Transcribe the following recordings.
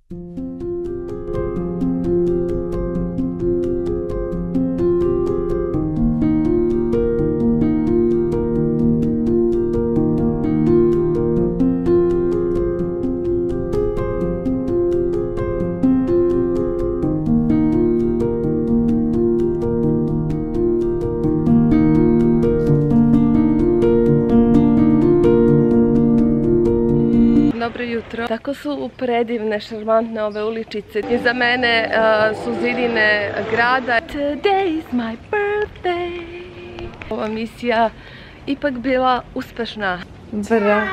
Dobro jutro. Tako su predivne, šarmantne ove uličice. I za mene su zidine grada. Today is my birthday. Ova misija ipak bila uspešna. Bra.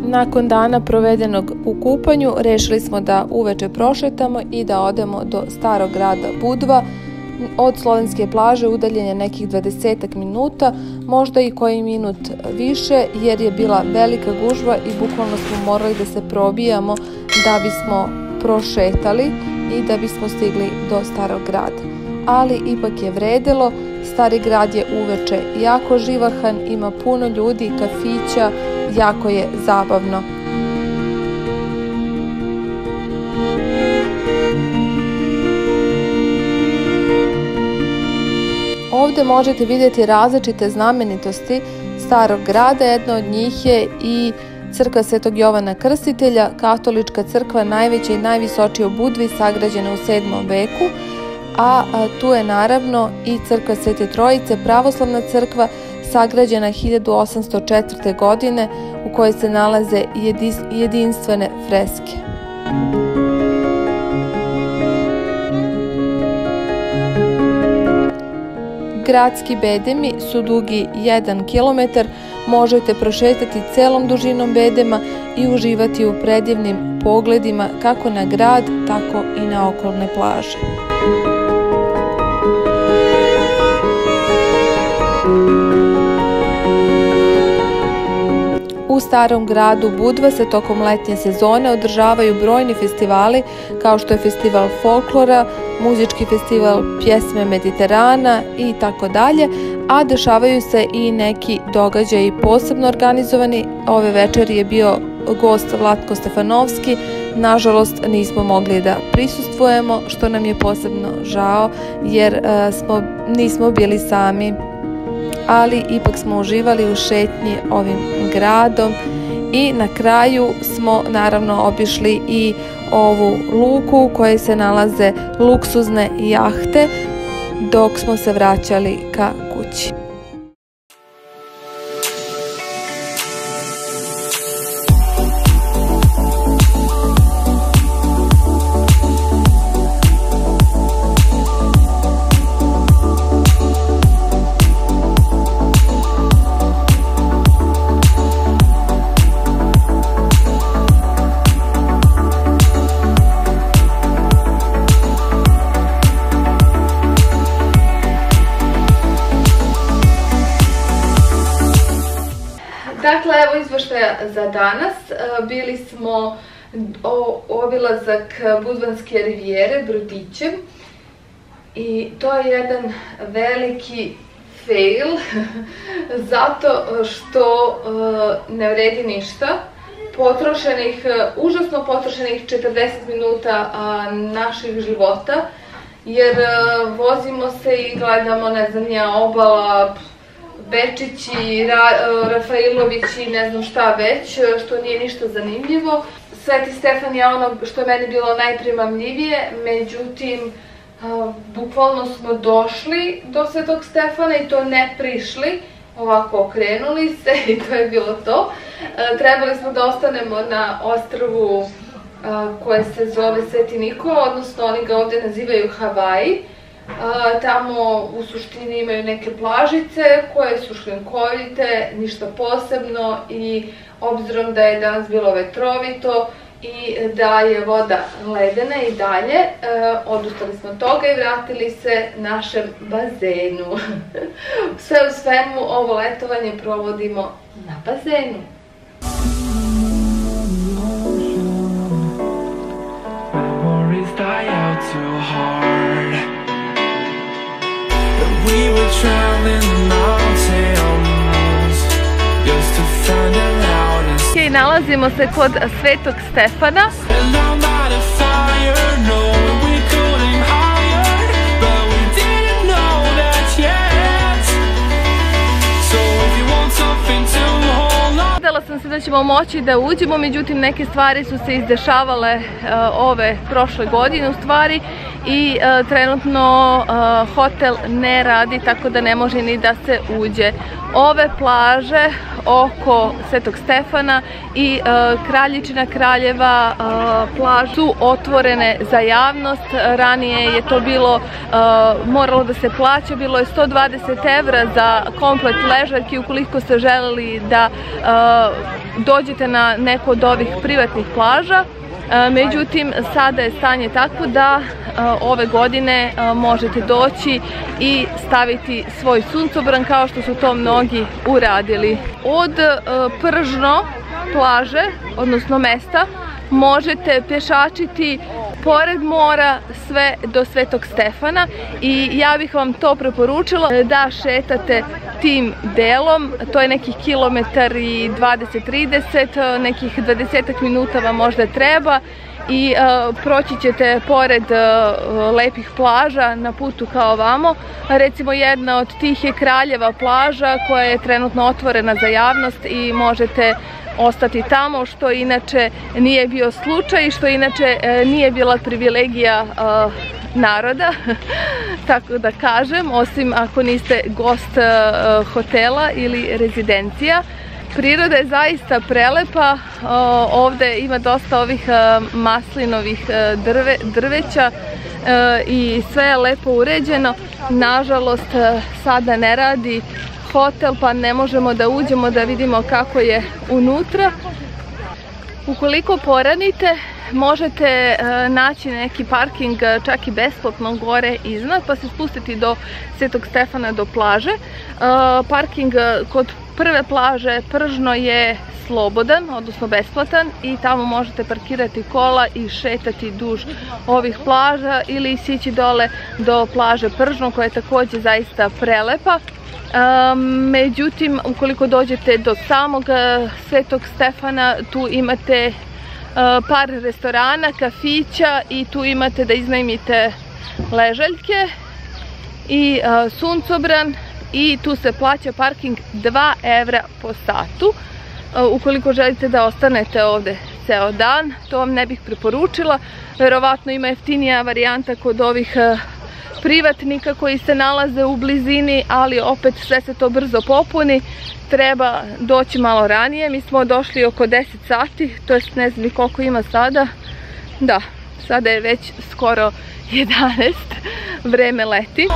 Nakon dana provedenog u kupanju, rešili smo da uveče prošetamo i da odemo do starog grada Budva. Od slovenske plaže udaljen je nekih 20 minuta, možda i koji minut više, jer je bila velika gužva i bukvalno smo morali da se probijamo da bismo prošetali i da bismo stigli do starog grada. Ali ipak je vredelo, stari grad je uveče jako živahan, ima puno ljudi, kafića, jako je zabavno. Ovdje možete vidjeti različite znamenitosti starog grada, jedna od njih je i crkva Svetog Jovana Krstitelja, katolička crkva najveća i najvisočija u Budvi, sagrađena u 7. veku, a tu je naravno i crkva Svete Trojice, pravoslavna crkva, sagrađena 1804. godine, u kojoj se nalaze jedinstvene freske. Gradski bedemi su dugi 1 km, možete prošetati celom dužinom bedema i uživati u predivnim pogledima kako na grad, tako i na okolne plaže. U starom gradu Budva se tokom letnje sezone održavaju brojni festivali kao što je festival folklora, muzički festival pjesme Mediterana i tako dalje, a dešavaju se i neki događaji posebno organizovani. Ove večeri je bio gost Vlatko Stefanovski, nažalost nismo mogli da prisustvujemo, što nam je posebno žao jer nismo bili sami. Ali ipak smo uživali u šetnji ovim gradom i na kraju smo naravno obišli i ovu luku u kojoj se nalaze luksuzne jahte dok smo se vraćali ka kući. Dakle, evo izveštaja za danas. Bili smo obilazak Budvanske rivijere Brodićem i to je jedan veliki fail zato što ne vredi ništa. Užasno potrošenih 40 minuta naših života, jer vozimo se i gledamo, ne znam ja, obala, Bečići, Rafailovići, ne znam šta već, što nije ništa zanimljivo. Sveti Stefan je ono što je meni bilo najprimamljivije, međutim, bukvalno smo došli do Svetog Stefana i to ne prišli, ovako okrenuli se i to je bilo to. Trebali smo da ostanemo na ostrvu koje se zove Sveti Nikola, odnosno oni ga ovdje nazivaju Havaji. Tamo u suštini imaju neke plažice koje su šljenkovite, ništa posebno, i obzirom da je danas bilo vetrovito i da je voda ledena i dalje, odustali smo od toga i vratili se našem bazenu. Sve u svemu ovo letovanje provodimo na bazenu. Nalazimo se kod Svetog Stefana. Nadala sam se da ćemo moći da uđemo, međutim neke stvari su se izdešavale ove prošle godine u stvari i trenutno hotel ne radi, tako da ne može ni da se uđe. Ove plaže oko Svetog Stefana i Kraljičina Kraljeva plaže su otvorene za javnost. Ranije je to bilo moralo da se plaća, bilo je 120 evra za komplet ležaljki ukoliko ste želeli da dođete na neku od ovih privatnih plaža. Međutim, sada je stanje takvo da ove godine možete doći i staviti svoj suncobran kao što su to mnogi uradili. Od Pržno plaže, odnosno mesta, možete pješačiti pored mora sve do Svetog Stefana i ja bih vam to preporučila da šetate tim delom. To je nekih kilometar i 20-30, nekih 20 minuta vam možda treba i proći ćete pored lepih plaža na putu kao vamo. Recimo jedna od tih je Kraljeva plaža koja je trenutno otvorena za javnost i možete ostati tamo, što inače nije bio slučaj i što inače nije bila privilegija naroda, tako da kažem, osim ako niste gost hotela ili rezidencija. Priroda je zaista prelepa, ovde ima dosta ovih maslinovih drveća i sve je lepo uređeno. Nažalost, sada ne radi hotel pa ne možemo da uđemo da vidimo kako je unutra. Ukoliko poranite, možete naći neki parking čak i besplatno gore iznad pa se spustiti do Svetog Stefana do plaže. Parking kod prve plaže Pržno je slobodan, odnosno besplatan i tamo možete parkirati kola i šetati duž ovih plaža ili sići dole do plaže Pržno koja je također zaista prelepa. Međutim, ukoliko dođete do samog Svetog Stefana, tu imate par restorana, kafića i tu imate da iznajmite ležaljke i suncobran i tu se plaća parking 2 evra po satu. Ukoliko želite da ostanete ovde ceo dan, to vam ne bih preporučila. Verovatno ima jeftinija varijanta kod ovih privatnika koji se nalaze u blizini, ali opet sve se to brzo popuni. Treba doći malo ranije. Mi smo došli oko 10 sati, to jest ne znam koliko ima sada. Da, sada je već skoro 11, vreme leti.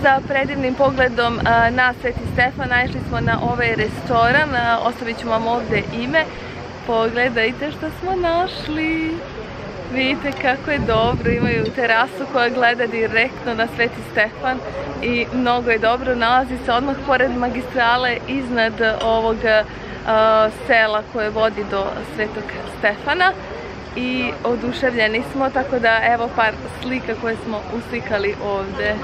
Za predivnim pogledom na Sveti Stefan naišli smo na ovaj restoran, ostavit ću vam ovdje ime. Pogledajte što smo našli, vidite kako je dobro, imaju terasu koja gleda direktno na Sveti Stefan i mnogo je dobro, nalazi se odmah pored magistrale iznad ovog sela koje vodi do Svetog Stefana i oduševljeni smo, tako da evo par slika koje smo uslikali ovdje.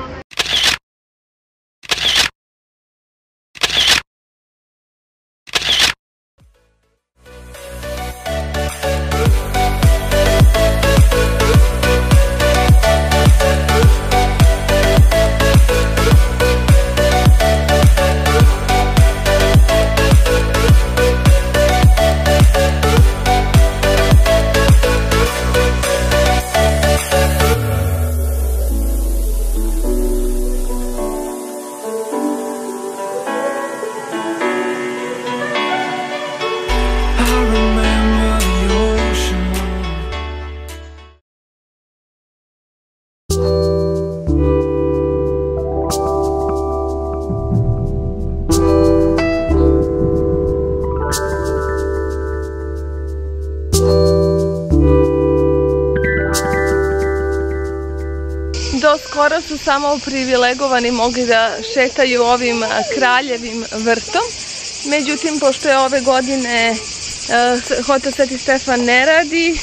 Do skoro su samo privilegovani mogli da šetaju ovim kraljevim vrtom. Međutim, pošto je ove godine Hotel Sveti Stefan ne radi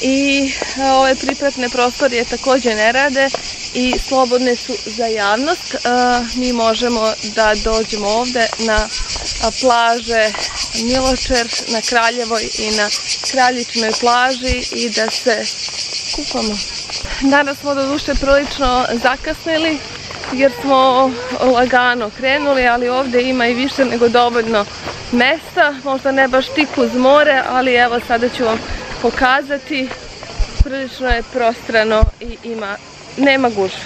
i ove pripratne prostorije također ne rade i slobodne su za javnost, mi možemo da dođemo ovde na plaže Miločer, na Kraljevoj i na Kraljičnoj plaži i da se kupamo. Danas smo doduše prilično zakasnili jer smo lagano krenuli, ali ovdje ima i više nego dovoljno mesta, možda ne baš tik uz more, ali evo sada ću vam pokazati. Prilično je prostrano i nema gužve.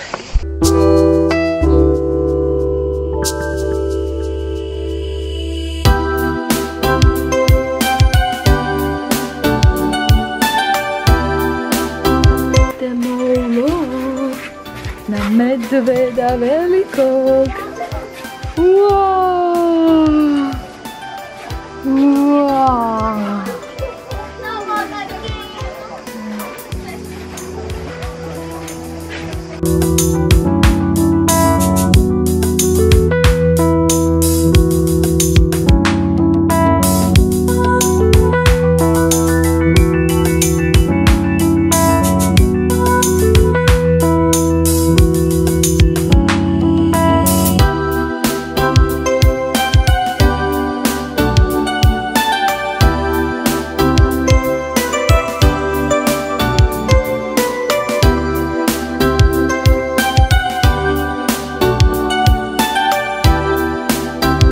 Idemo u lov na medveda velikog. Wow! Wow!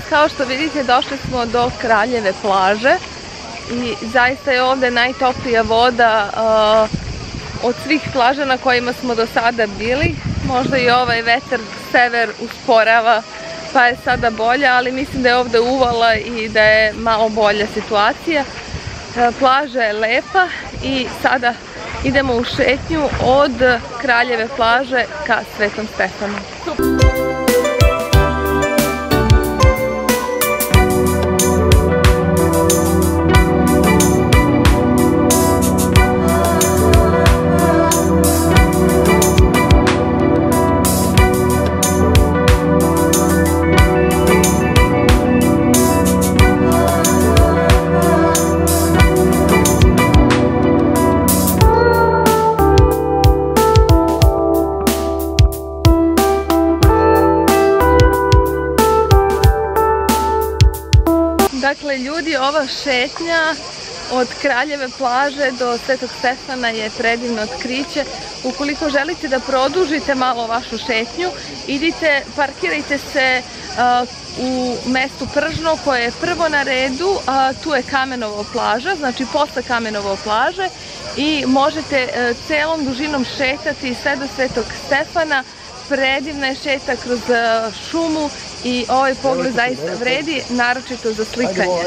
Kao što vidite, došli smo do Kraljeve plaže i zaista je ovdje najtoplija voda od svih plaža na kojima smo do sada bili. Možda i ovaj vetar sever usporava pa je sada bolja, ali mislim da je ovdje uvala i da je malo bolja situacija. Plaža je lepa i sada idemo u šetnju od Kraljeve plaže ka Svetom Stefanu. Dakle, ljudi, ova šetnja od Kraljeve plaže do Svetog Stefana je predivno otkriće. Ukoliko želite da produžite malo vašu šetnju, idite, parkirajte se u mestu Pržno koje je prvo na redu, tu je Kamenovo plaža, znači posle Kamenovo plaže i možete celom dužinom šetati sve do Svetog Stefana. Predivna je šeta kroz šumu i ovaj pogled zaista vredi, naročito za slikanje.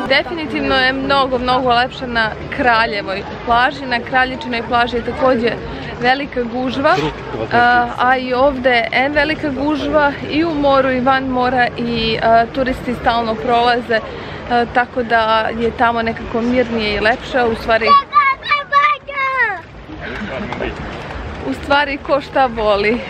Definitivno je mnogo lepše na Kraljevoj plaži. Na Kraljičnoj plaži je također velika gužva, a i ovdje je velika gužva i u moru i van mora i turisti stalno prolaze, tako da je tamo nekako mirnije i lepše. U stvari ko šta voli.